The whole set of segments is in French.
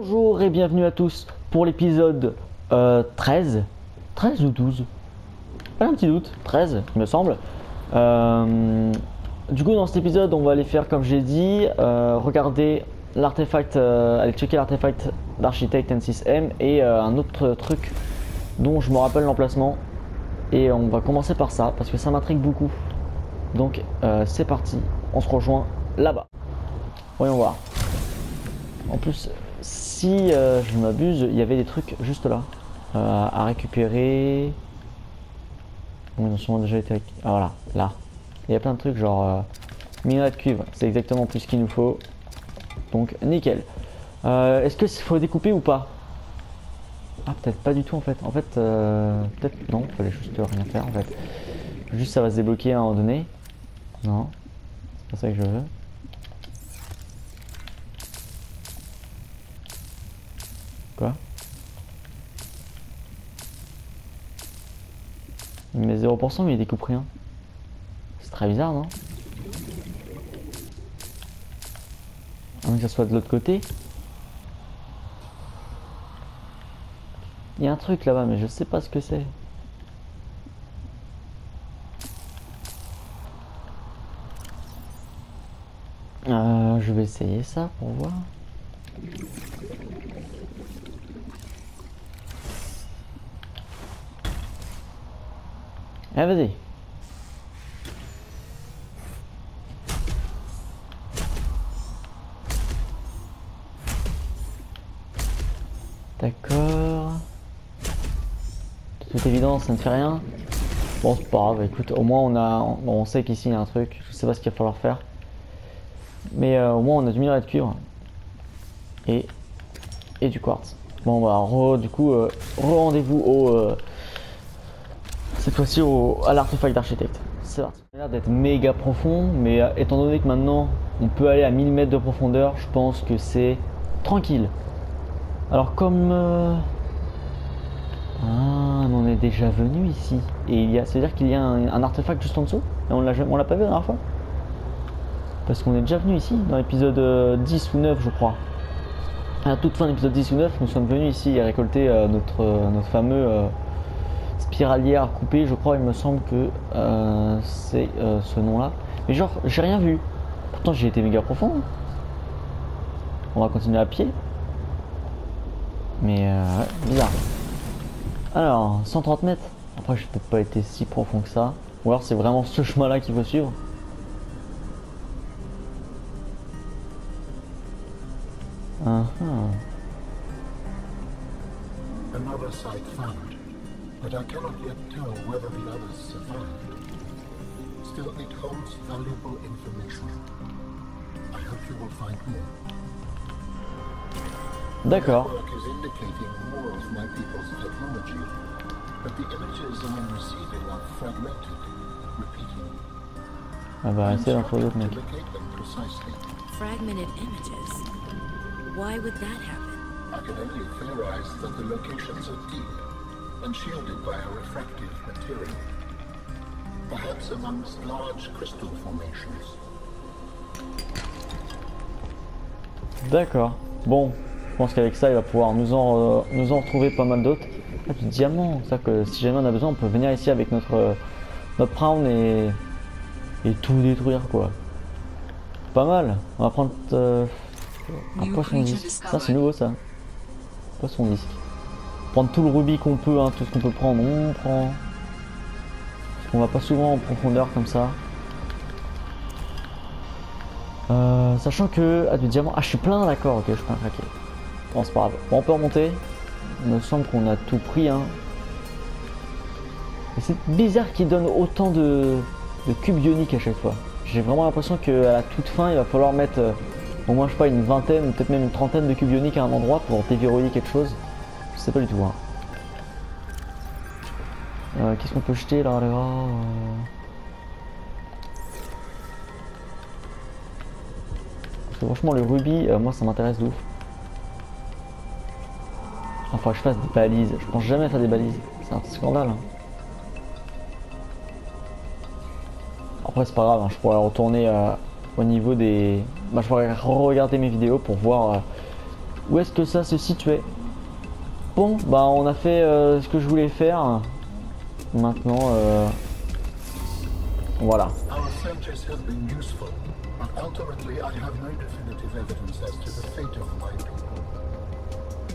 Bonjour et bienvenue à tous pour l'épisode 13. 13 ou 12? Pas un petit doute, 13 il me semble. Du coup dans cet épisode on va aller faire comme j'ai dit, regarder l'artefact, aller checker l'artefact d'Architect N6M et un autre truc dont je me rappelle l'emplacement. Et on va commencer par ça parce que ça m'intrigue beaucoup. Donc c'est parti, on se rejoint là-bas. Voyons voir. En plus, si je m'abuse, il y avait des trucs juste là à récupérer. Bon, ils ont sûrement déjà été. Ah voilà, là. Il y a plein de trucs genre minerai de cuivre, c'est exactement plus ce qu'il nous faut. Donc nickel. Est-ce qu'il faut découper ou pas? Ah peut-être pas du tout en fait. En fait, peut-être non, il fallait juste rien faire en fait. Juste ça va se débloquer à un moment donné. Non, c'est pas ça que je veux. Quoi? Mais 0% mais il découpe rien. C'est très bizarre non? À moins que ça soit de l'autre côté. Il y a un truc là-bas mais je sais pas ce que c'est. Je vais essayer ça pour voir. Allez, vas-y. D'accord. De toute évidence, ça ne fait rien. Bon, c'est pas grave. Écoute, au moins on sait qu'ici il y a un truc. Je sais pas ce qu'il va falloir faire. Mais au moins on a du minerai de cuivre. Et du quartz. Bon, bah, du coup, rendez-vous au... cette fois-ci à l'artefact d'architecte. C'est parti. Ça a l'air d'être méga profond, mais étant donné que maintenant on peut aller à 1000 mètres de profondeur, je pense que c'est tranquille. Alors comme... Ah, on est déjà venu ici. Et c'est-à-dire qu'il y a un artefact juste en dessous. Et on l'a pas vu la dernière fois. Parce qu'on est déjà venu ici, dans l'épisode 10 ou 9 je crois. À la toute fin de l'épisode 10 ou 9, nous sommes venus ici et récolter notre fameux spiralière coupée, je crois, il me semble que c'est ce nom-là. Mais genre, j'ai rien vu. Pourtant, j'ai été méga profond. On va continuer à pied. Mais ouais, bizarre. Alors, 130 mètres. Après, j'ai peut-être pas été si profond que ça. Ou alors, c'est vraiment ce chemin-là qu'il faut suivre. Another site found, but I cannot yet tell whether the others survived. Still, it holds valuable information. I hope you will find more. D'accord. The network is indicating more of my people's technology, but the images I am receiving are fragmented, repeating. Ah bah, essaye d'en trouver d'autres, mec. Locate them precisely. Fragmented images. Why would that happen? I can only theorize that the locations are deep and shielded by a refractive material. Perhaps amongst large crystal formations. D'accord. Bon, je pense qu'avec ça, il va pouvoir nous en retrouver pas mal d'autres. Ah, du diamant. C'est-à-dire que si jamais on a besoin, on peut venir ici avec notre Prawn et tout détruire, quoi. Pas mal. On va prendre un poisson disque. Ça, c'est nouveau, ça. Poisson disque. Prendre tout le rubis qu'on peut, hein, tout ce qu'on peut prendre, on prend. Parce qu'on va pas souvent en profondeur comme ça. Sachant que... Ah, du diamant. Ah, je suis plein, d'accord. Ok, je suis plein craqué. Bon, c'est pas grave. Bon, on peut remonter. Il me semble qu'on a tout pris, hein. Et c'est bizarre qu'il donne autant de cubes ioniques à chaque fois. J'ai vraiment l'impression qu'à la toute fin, il va falloir mettre au moins, je sais pas, une vingtaine, peut-être même une trentaine de cubes ioniques à un endroit pour déverrouiller quelque chose. Je sais pas du tout, hein. Qu'est-ce qu'on peut jeter là, les gars? Parce que franchement, le rubis, moi ça m'intéresse de ouf. Enfin, que je fasse des balises. Je pense jamais faire des balises. C'est un scandale, hein. Après, c'est pas grave, hein. Je pourrais retourner au niveau des... Bah, je pourrais regarder mes vidéos pour voir où est-ce que ça se situait. Bon, bah on a fait ce que je voulais faire. Maintenant, voilà. Our searches have been useful, but ultimately I have no definitive evidence as to the fate of my people.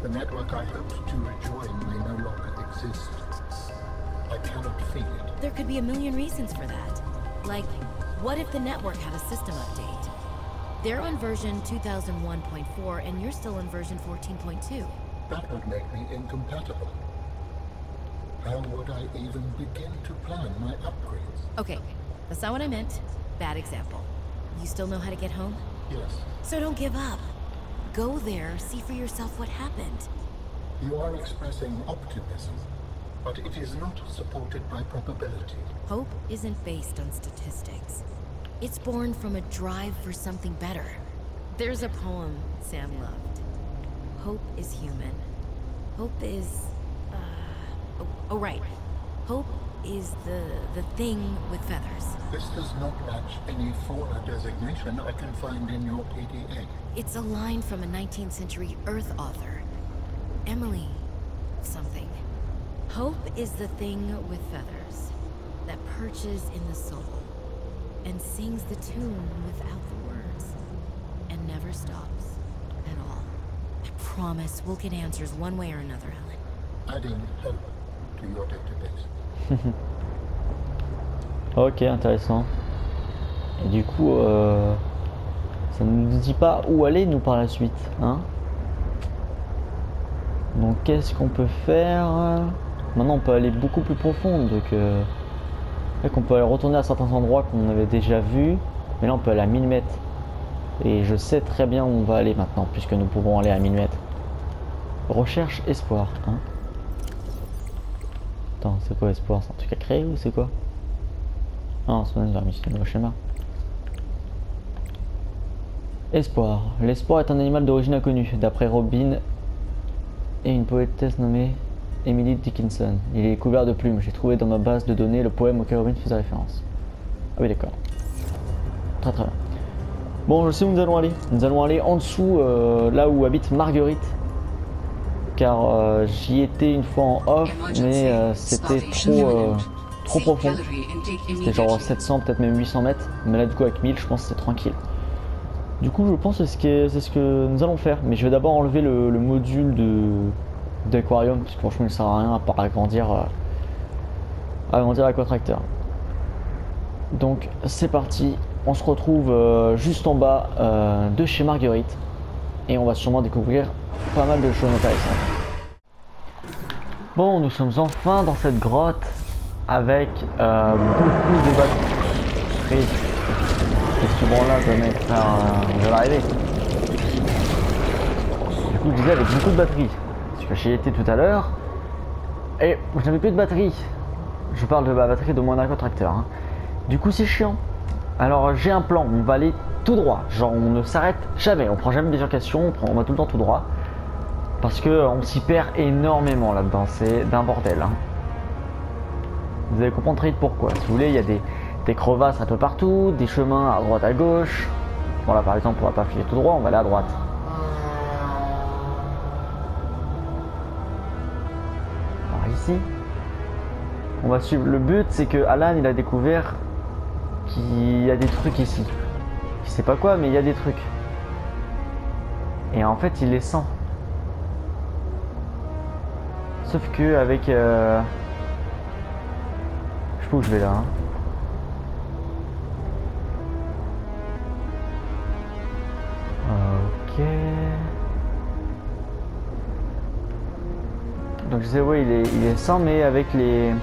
The network I hoped to rejoin may no longer exist. I cannot feel it. There could be a million reasons for that. Like, what if the network had a system update? They're on version 2001.4 and you're still on version 14.2. That would make me incompatible. How would I even begin to plan my upgrades? Okay, that's not what I meant. Bad example. You still know how to get home? Yes, So don't give up. Go there, see for yourself what happened. you are expressing optimism, but it is not supported by probability. Hope isn't based on statistics. It's born from a drive for something better. There's a poem Sam loved. Hope is human. Hope is... Oh, right. Hope is the thing with feathers. This does not match any fauna designation I can find in your PDA. It's a line from a 19th century Earth author. Emily... something. Hope is the thing with feathers that perches in the soul and sings the tune without the words and never stops at all. I promise we'll get answers one way or another, Helen. Adding hope to your database. Ok, intéressant. Et du coup, ça ne nous dit pas où aller nous par la suite, hein. Donc qu'est-ce qu'on peut faire? Maintenant on peut aller beaucoup plus profond, donc on peut aller retourner à certains endroits qu'on avait déjà vus, mais là on peut aller à 1000 mètres. Et je sais très bien où on va aller maintenant, puisque nous pouvons aller à 1000 mètres. Recherche espoir, hein. Attends, c'est quoi espoir? C'est un truc à créer ou c'est quoi? Ah non, c'est pas une mission, nouveau schéma. Espoir. L'espoir est un animal d'origine inconnue, d'après Robin et une poétesse nommée Emily Dickinson. Il est couvert de plumes. J'ai trouvé dans ma base de données le poème auquel Robin faisait référence. Ah oui, d'accord. Très très bien. Bon, je sais où nous allons aller. Nous allons aller en dessous, là où habite Marguerite. Car j'y étais une fois en off, mais c'était trop profond. C'était genre 700, peut-être même 800 mètres. Mais là, du coup, avec 1000, je pense que c'est tranquille. Du coup, je pense que c'est ce que nous allons faire. Mais je vais d'abord enlever le module d'aquarium, parce que franchement, il ne sert à rien à part agrandir l'aquatracteur. Donc, c'est parti. On se retrouve juste en bas de chez Marguerite. Et on va sûrement découvrir pas mal de choses intéressantes. Bon, nous sommes enfin dans cette grotte avec beaucoup de batteries. Et souvent là, je vais mettre je vais l'arriver. Du coup, je disais avec beaucoup de batteries. Parce que j'y étais tout à l'heure. Et je n'avais plus de batterie. Je parle de la batterie de mon aquatracteur. Hein. Du coup, c'est chiant. Alors, j'ai un plan. On va aller tout droit. Genre, on ne s'arrête jamais. On prend jamais bifurcation. On va tout le temps tout droit. Parce que on s'y perd énormément là-dedans. C'est d'un bordel. Hein. Vous allez comprendre très vite pourquoi. Si vous voulez, il y a des crevasses un peu partout, des chemins à droite à gauche. Bon là par exemple on va pas filer tout droit, on va aller à droite. Alors ici, on va suivre. Le but c'est que Alan il a découvert qu'il y a des trucs ici. Je sais pas quoi mais il y a des trucs. Et en fait il les sent. Sauf que avec... Je sais pas où je vais là. Hein. Ok. Donc je sais ouais il est sans mais avec les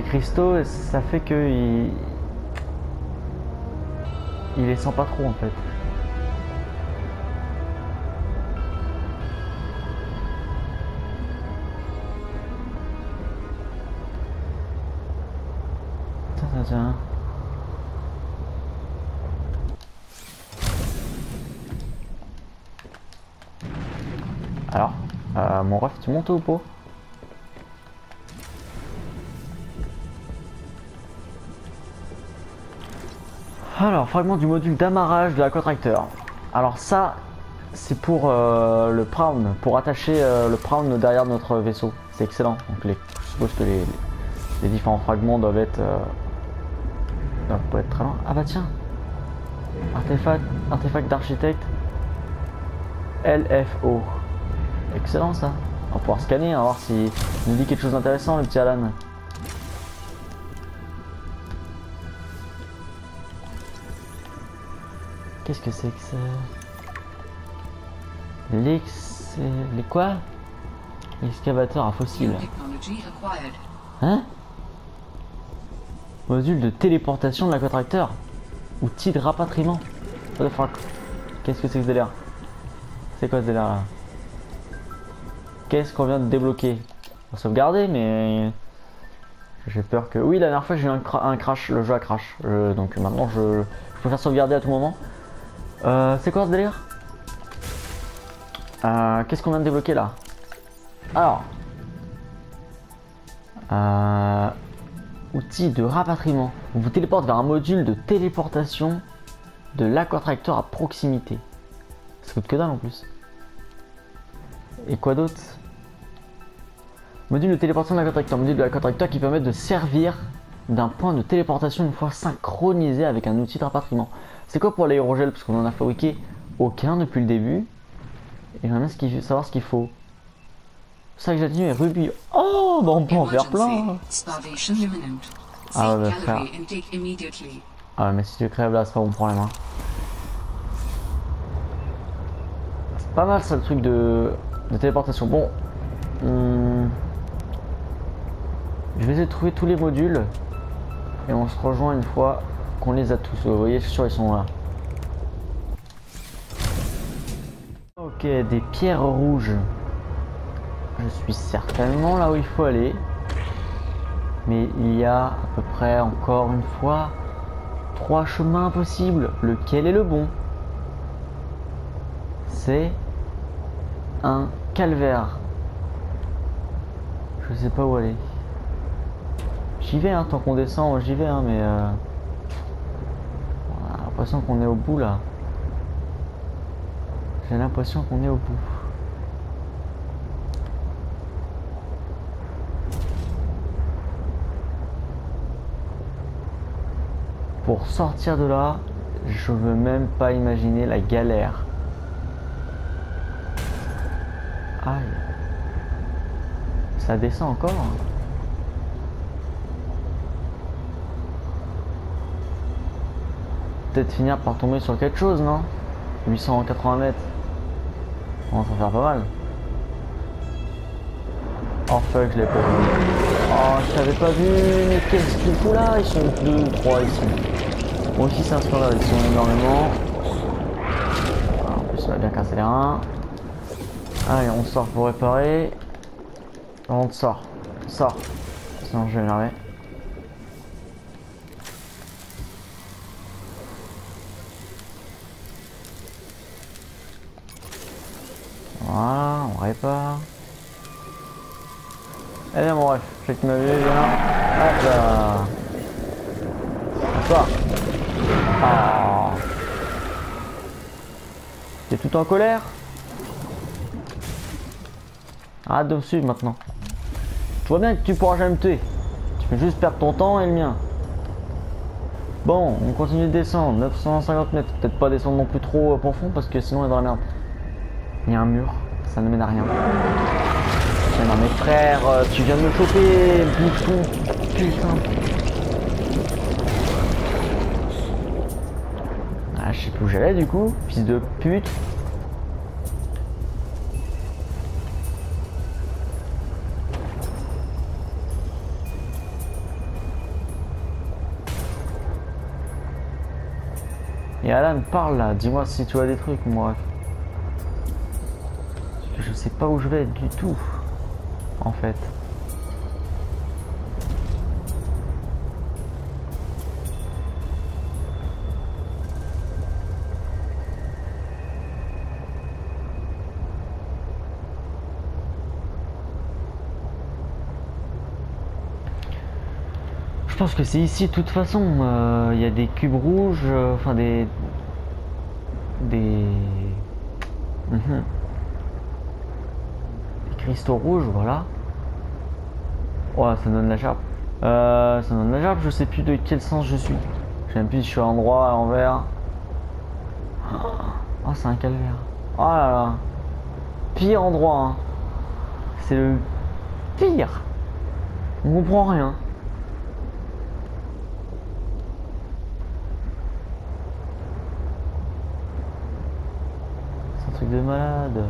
cristaux ça fait que il les sent pas trop en fait. Tiens. Alors, mon ref, tu montes ou pas? Alors, fragment du module d'amarrage de l'aquatracteur. Alors ça, c'est pour le Prawn, pour attacher le Prawn derrière notre vaisseau. C'est excellent. Donc je suppose que les différents fragments doivent pas être très loin. Ah bah tiens, artefact d'architecte LFO. Excellent ça. On va pouvoir scanner, on va voir s'il nous dit quelque chose d'intéressant le petit Alan. Qu'est-ce que c'est que ça? Les quoi? L'excavateur à fossiles. Hein? Module de téléportation de l'aquatracteur. Outil de rapatriement. What the fuck? Qu'est-ce que c'est que ce délire? C'est quoi ce délire là? Qu'est-ce qu'on vient de débloquer? On va sauvegarder, mais j'ai peur que... Oui, la dernière fois j'ai eu un crash, le jeu a crash. Donc maintenant je peux faire sauvegarder à tout moment. C'est quoi ce délire? Qu'est-ce qu'on vient de débloquer là? Alors, outil de rapatriement. On vous téléporte vers un module de téléportation de l'aquatracteur à proximité. Ça coûte que dalle en plus. Et quoi d'autre? Module de téléportation de l'aquatracteur. Module de l'aquatracteur qui permet de servir d'un point de téléportation une fois synchronisé avec un outil de rapatriement. C'est quoi pour l'aérogel? Parce qu'on en a fabriqué aucun depuis le début. Et j'aimerais bien savoir ce qu'il faut. Sac gélatine et rubis. Oh, bah on peut en faire plein. Ah ouais, frère. Ah ouais, mais si tu crèves là, c'est pas mon problème. Hein. C'est pas mal ça le truc de téléportation. Bon. Je vais essayer de trouver tous les modules. Et on se rejoint une fois qu'on les a tous. Vous voyez, je suis sûr ils sont là. Ok, des pierres rouges. Je suis certainement là où il faut aller. Mais il y a à peu près encore une fois 3 chemins possibles. Lequel est le bon? C'est un calvaire. Je sais pas où aller. J'y vais hein, tant qu'on descend, j'y vais hein, mais on a l'impression qu'on est au bout là. J'ai l'impression qu'on est au bout. Pour sortir de là, je veux même pas imaginer la galère. Aïe. Ça descend encore. Peut-être finir par tomber sur quelque chose, non? 880 mètres. On va s'en faire pas mal. Oh fuck, je l'ai pas vu. Oh, je t'avais pas vu. Mais qu'est-ce qu'il faut là? Ils sont 2 ou 3 ici. Moi aussi, c'est un scolaire, ils sont énormément. En plus, on va bien casser les reins. Allez, on sort pour réparer. On sort. Sort. Sinon, je vais m'énerver. Voilà, on répare. Eh bien mon ref, je sais que tu m'as vu, viens. Hop là. Bonsoir. Ah. T'es tout en colère? Arrête de me suivre maintenant. Tu vois bien que tu pourras jamais me tuer. Tu peux juste perdre ton temps et le mien. Bon, on continue de descendre. 950 mètres. Peut-être pas descendre non plus trop profond parce que sinon il y a dans la merde. Il y a un mur. Ça ne mène à rien. Non mais frère, tu viens de me choper, bouffon, putain. Ah, je sais plus où j'allais du coup, fils de pute. Et Alan, parle là, dis-moi si tu as des trucs, moi. Je sais pas où je vais du tout, en fait. Je pense que c'est ici de toute façon. Il y a des cubes rouges, enfin des Mhm. Les cristaux rouges, voilà. Oh, ça donne la charpe. Ça donne la charpe, je sais plus de quel sens je suis. Je sais même plus si je suis à l'endroit, à l'envers. Oh, c'est un calvaire. Oh là là. Pire endroit, hein. C'est le pire. On comprend rien. C'est un truc de malade.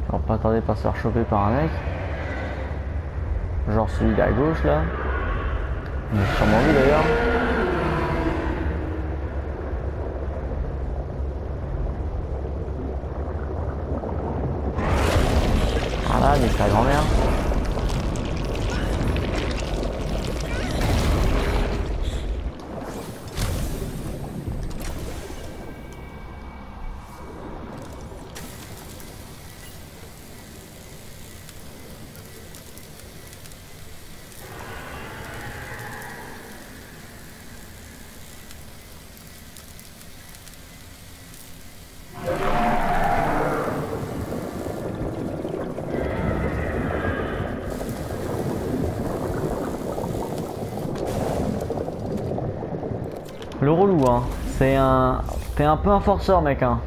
On va pas tarder par se faire choper par un mec. Genre celui à gauche là. On l'a sûrement vu d'ailleurs. Voilà, mais ta grand-mère. Le relou, hein. C'est un. T'es un peu un forceur, mec, hein.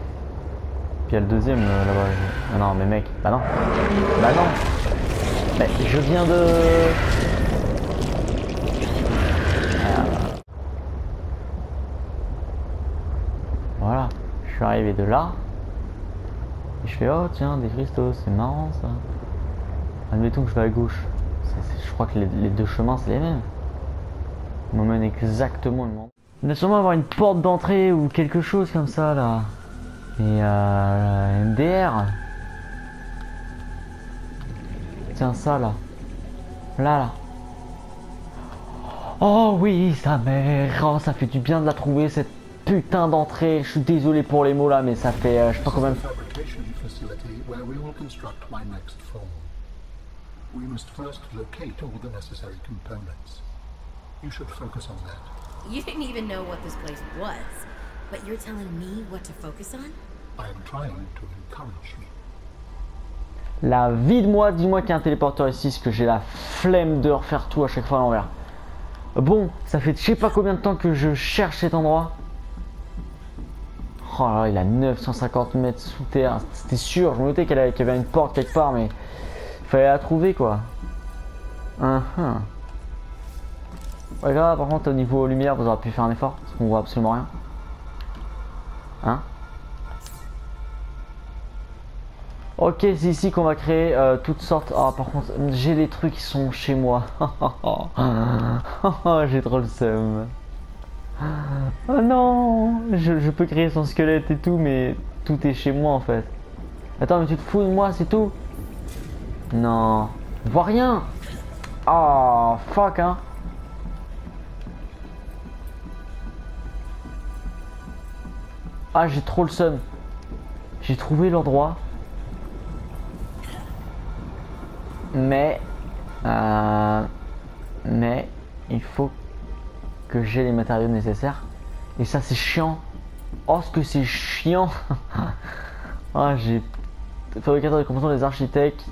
Puis il y a le deuxième là-bas. Ah non, mais mec, bah non. Bah non. Mais je viens de. Voilà. Je suis arrivé de là. Et je fais, oh tiens, des cristaux, c'est marrant ça. Admettons que je vais à gauche. Je crois que les deux chemins, c'est les mêmes. Ils m'emmènent exactement le même. Il doit sûrement avoir une porte d'entrée ou quelque chose comme ça là. Et MDR. Tiens ça là. Là. Oh oui, sa mère. Oh, ça fait du bien de la trouver cette putain d'entrée. Je suis désolé pour les mots là, mais ça fait je sais pas combien de... Fabrication facility where we will construct my next form. We must first locate all the necessary components. You should focus on that. You didn't even know what this place was, but you're telling me what to focus on? I am trying to encourage you. La vie de moi, dis-moi qu'il y a un téléporteur ici, parce que j'ai la flemme de refaire tout à chaque fois à l'envers. Bon, ça fait je sais pas combien de temps que je cherche cet endroit. Oh là là, il a 950 mètres sous terre. C'était sûr, je me doutais qu'il y avait une porte quelque part, mais il fallait la trouver quoi. Ouais, là, par contre, au niveau lumière, vous aurez pu faire un effort, parce qu'on voit absolument rien. Hein? Ok, c'est ici qu'on va créer toutes sortes... Ah, par contre, j'ai les trucs qui sont chez moi. J'ai trop le seum. Oh non, je peux créer son squelette et tout, mais tout est chez moi en fait. Attends, mais tu te fous de moi, c'est tout? Non, je vois rien. Oh, fuck, hein. Ah, j'ai trop le seum. J'ai trouvé l'endroit. Mais il faut que j'ai les matériaux nécessaires. Et ça, c'est chiant. Oh, ce que c'est chiant. Ah, j'ai fabricateur de composants, des architectes.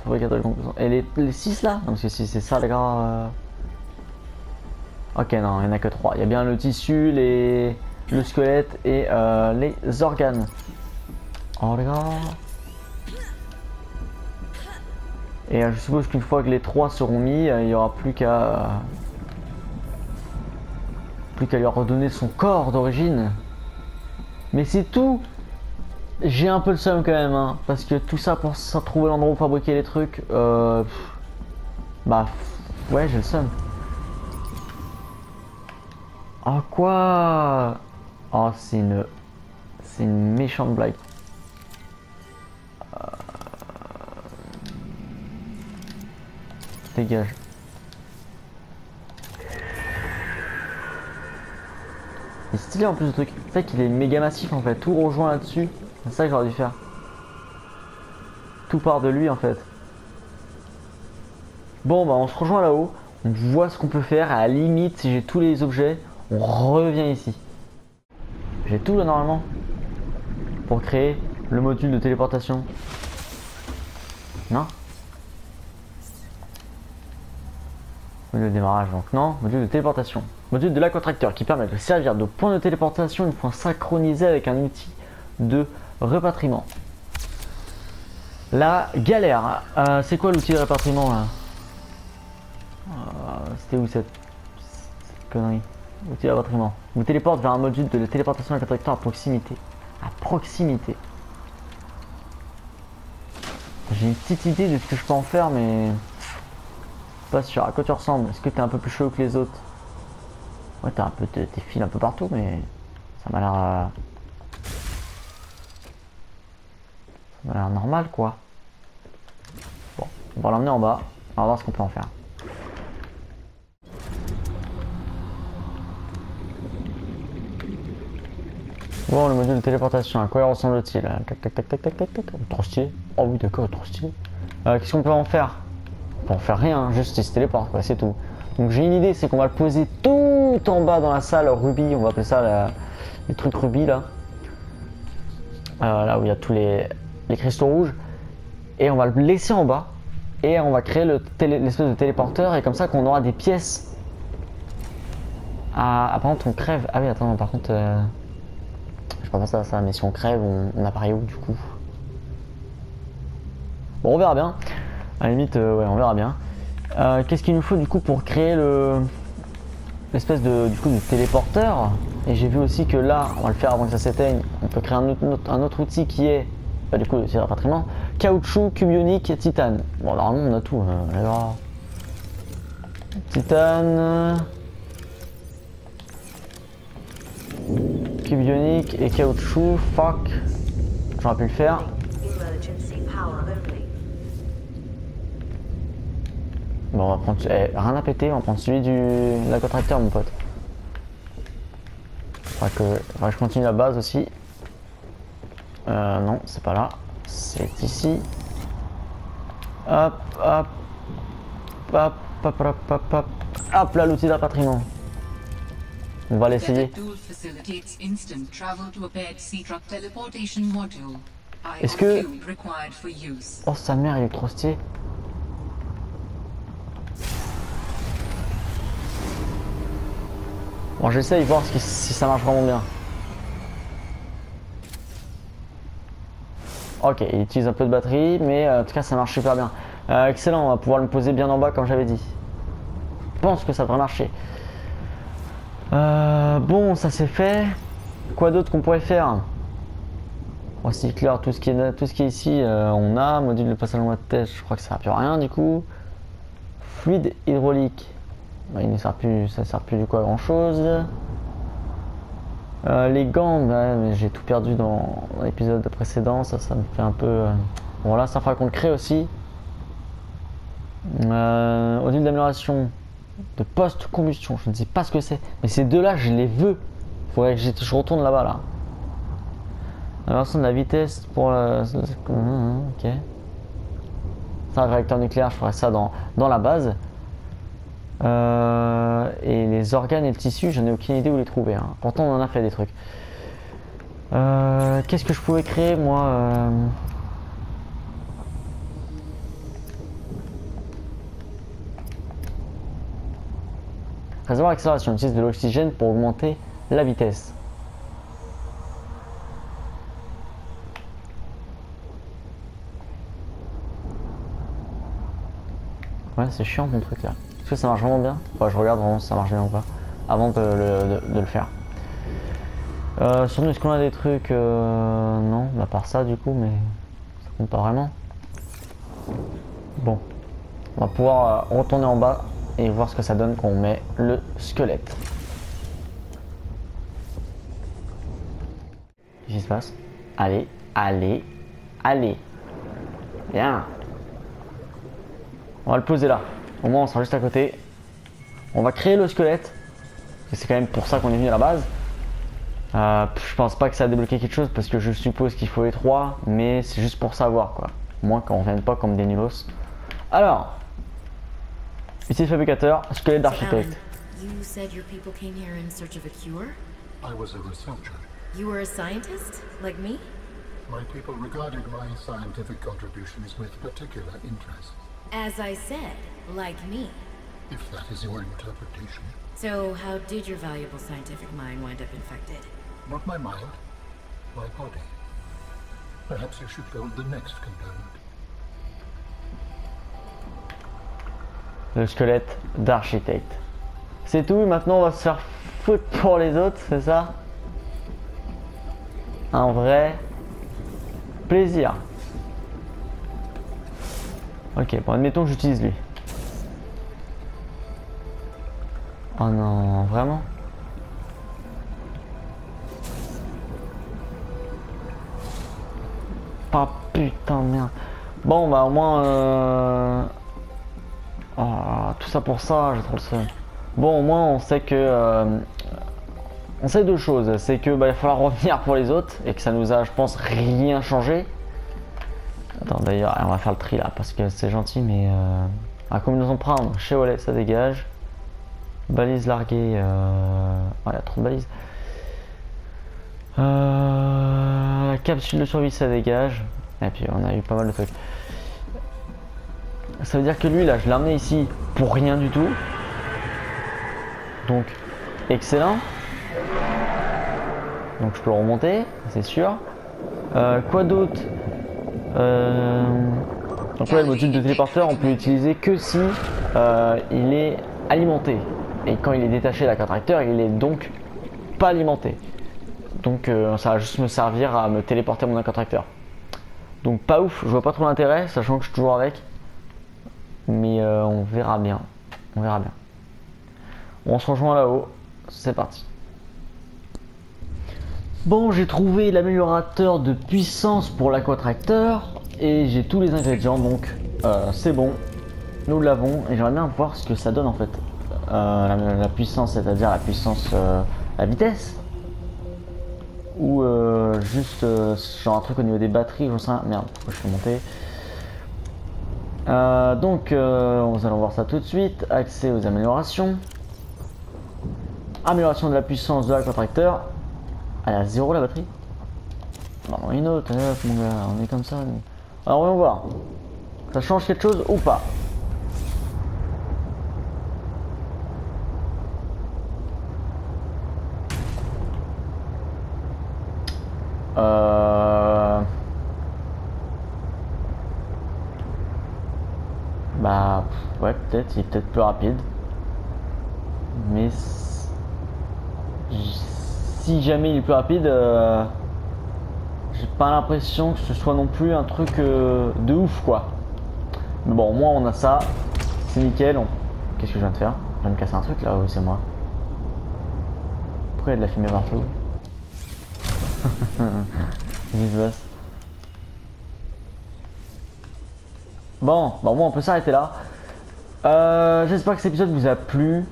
Fabricateur de composants. Et les 6 là? Non, parce que si c'est ça, les gars. Ok, non, il n'y en a que 3. Il y a bien le tissu, le squelette et les organes. Oh, les gars. Et je suppose qu'une fois que les 3 seront mis, il n'y aura plus qu'à lui redonner son corps d'origine. Mais c'est tout. J'ai un peu le seum quand même, hein, parce que tout ça pour trouver l'endroit où fabriquer les trucs, bah ouais, j'ai le seum. Oh quoi? Oh, c'est une méchante blague. Dégage. Il est stylé en plus le truc. C'est vrai qu'il est méga massif en fait. Tout rejoint là-dessus. C'est ça que j'aurais dû faire. Tout part de lui en fait. Bon bah on se rejoint là-haut, on voit ce qu'on peut faire, à la limite si j'ai tous les objets, on revient ici. J'ai tout là normalement pour créer le module de téléportation. Non? Module de démarrage donc non, module de téléportation. Module de l'Aquatracteur qui permet de servir de point de téléportation une fois synchronisé avec un outil de repatriement. La galère, c'est quoi l'outil de rapatriement là? C'était où cette connerie? Outil de rapatriement. Vous téléporte vers un module de téléportation avec un tracteur à proximité. À proximité. J'ai une petite idée de ce que je peux en faire, mais pas sûr. À quoi tu ressembles? Est-ce que t'es un peu plus chaud que les autres? Ouais, t'as un peu tes fils un peu partout, mais ça m'a l'air ça m'a l'air normal quoi. Bon, on va l'emmener en bas. On va voir ce qu'on peut en faire. Bon, le module de téléportation, à quoi il ressemble-t-il? Tac tac tac tac tac tac tac. Trop stylé. Oh oui, d'accord, trop stylé. Qu'est-ce qu'on peut en faire? On peut en faire rien, juste il se téléporte, quoi, c'est tout. Donc j'ai une idée, c'est qu'on va le poser tout en bas dans la salle Ruby. On va appeler ça les trucs Ruby là. Là où il y a tous les cristaux rouges. Et on va le laisser en bas. Et on va créer l'espèce de téléporteur. Et comme ça qu'on aura des pièces. Par contre on crève. Ah oui, attends, par contre. Je pas pensé à ça, mais si on crève, on apparaît où du coup? Bon, on verra bien. À la limite, ouais, on verra bien. Qu'est-ce qu'il nous faut du coup pour créer l'espèce de téléporteur? Et j'ai vu aussi que là, on va le faire avant que ça s'éteigne. On peut créer un autre outil qui est, du coup, c'est rapatriement, caoutchouc, cube ionique et titane. Bon, normalement, on a tout. Alors, titane. Cube ionique et caoutchouc, fuck. J'aurais pu le faire. Bon, on va prendre. Rien à péter, on va prendre celui de l'Aquatracteur, mon pote. Faudrait que je continue la base aussi. Non, c'est pas là. C'est ici. Hop, hop. Hop, hop, hop, hop, hop. Hop là, l'outil de rapatriement. On va l'essayer. Est-ce que... Oh sa mère, il est trop stylé. Bon, j'essaye de voir si ça marche vraiment bien. Ok, il utilise un peu de batterie, mais en tout cas ça marche super bien. Excellent, on va pouvoir le poser bien en bas comme j'avais dit. Je pense que ça devrait marcher. Bon, ça c'est fait. Quoi d'autre qu'on pourrait faire? Recycleur, tout ce qui est ici, on a. Module de passage en mode test, je crois que ça sert plus à rien du coup. Fluide hydraulique, bah, il ne sert plus, ça sert plus du coup à grand chose. Les gants, bah, j'ai tout perdu dans l'épisode précédent, ça me fait un peu. Bon là, ça fera qu'on le crée aussi. Module d'amélioration de post-combustion, je ne sais pas ce que c'est, mais ces deux là je les veux. Faudrait que je retourne là-bas là. Amélioration de la vitesse pour ok. Ça, un réacteur nucléaire, je ferai ça dans la base. Et les organes et le tissu, j'en ai aucune idée où les trouver. Hein. Pourtant on en a fait des trucs. Qu'est-ce que je pouvais créer moi Réservoir accélération, utilise de l'oxygène pour augmenter la vitesse. Ouais, c'est chiant mon truc là. Est-ce que ça marche vraiment bien? Ouais, je regarde vraiment si ça marche bien ou pas avant de le faire. Sur nous, est-ce qu'on a des trucs non, à part ça du coup, mais ça compte pas vraiment. Bon, on va pouvoir retourner en bas et voir ce que ça donne quand on met le squelette. Qu'est-ce qui se passe? Allez, allez, allez. Bien. On va le poser là. Au moins on sera juste à côté. On va créer le squelette. C'est quand même pour ça qu'on est venu à la base. Je pense pas que ça a débloqué quelque chose parce que je suppose qu'il faut les 3. Mais c'est juste pour savoir quoi. Au moins qu'on ne revienne pas comme des nulos. Alors. Ici fabricateur, squelette d'architecte. Alan, you said your people came here in search of a cure? I was a researcher. You were a scientist, like me? My people regarded my scientific contributions with particular interest, As I said, like me. if that is your interpretation. So how did your valuable scientific mind wind up infected? Not my mind, my body. Perhaps you should build the next component. Le squelette d'architecte. C'est tout, maintenant on va se faire foutre pour les autres, c'est ça? Un vrai plaisir. Ok, bon admettons que j'utilise lui. Oh non, vraiment? Ah putain de merde. Bon bah au moins oh, tout ça pour ça, j'ai trop le seum. Bon au moins on sait que on sait deux choses, c'est que bah, il va falloir revenir pour les autres et que ça nous a je pense rien changé. Attends d'ailleurs on va faire le tri là parce que c'est gentil mais à combinaison de prendre chez Wallet ça dégage. Balise larguée, il y a trop de balises. La capsule de survie ça dégage. Et puis on a eu pas mal de trucs. Ça veut dire que lui là je l'ai amené ici pour rien du tout. Donc excellent. Donc je peux le remonter, c'est sûr. Quoi d'autre? Donc là le module de téléporteur on peut l'utiliser que si il est alimenté. Et quand il est détaché de la carte tracteur il est donc pas alimenté. Donc ça va juste me servir à me téléporter mon incantracteur. Donc pas ouf, je vois pas trop l'intérêt, sachant que je suis toujours avec. Mais on verra bien. On verra bien. On se rejoint là-haut. C'est parti. Bon, j'ai trouvé l'améliorateur de puissance pour l'aquatracteur. Et j'ai tous les ingrédients, donc c'est bon. Nous l'avons. Et j'aimerais bien voir ce que ça donne en fait. La puissance, c'est-à-dire la puissance, la vitesse. Ou juste genre un truc au niveau des batteries, j'en sais rien. Merde, pourquoi je suis monté. Donc nous allons voir ça tout de suite. Accès aux améliorations. Amélioration de la puissance de l'aquatracteur. Elle est à 0 la batterie. Non, une autre, mon gars, on est comme ça. Nous. Alors voyons voir. Ça change quelque chose ou pas? Bah ouais peut-être, il est peut-être plus rapide. Mais si jamais il est plus rapide, j'ai pas l'impression que ce soit non plus un truc de ouf quoi. Mais bon au moins on a ça, c'est nickel. Qu'est-ce que je viens de faire? Je viens de casser un truc là, oui c'est moi. Pourquoi il y a de la fumée partout? Bon, bah au moins on peut s'arrêter là. J'espère que cet épisode vous a plu.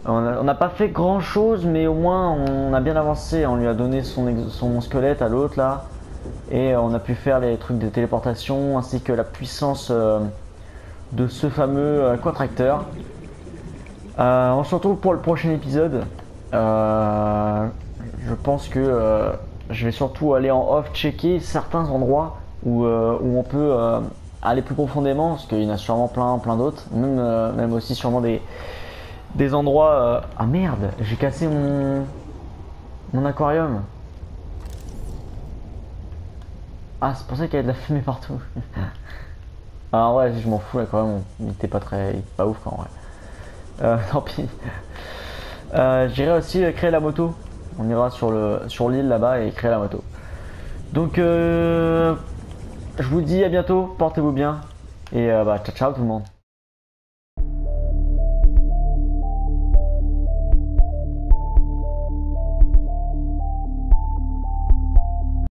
On n'a pas fait grand chose, mais au moins on a bien avancé. On lui a donné son squelette à l'autre là. Et on a pu faire les trucs de téléportation ainsi que la puissance de ce fameux aquatracteur. On se retrouve pour le prochain épisode. Je pense que je vais surtout aller en off checker certains endroits où on peut aller plus profondément parce qu'il y en a sûrement plein d'autres, même aussi sûrement des endroits. Ah merde, j'ai cassé mon aquarium. Ah c'est pour ça qu'il y a de la fumée partout. Ah ouais, je m'en fous l'aquarium, il était pas ouf quand vrai. Tant pis. J'irai aussi créer la moto. On ira sur l'île là-bas et créer la moto. Donc je vous dis à bientôt, portez-vous bien et bah ciao ciao tout le monde.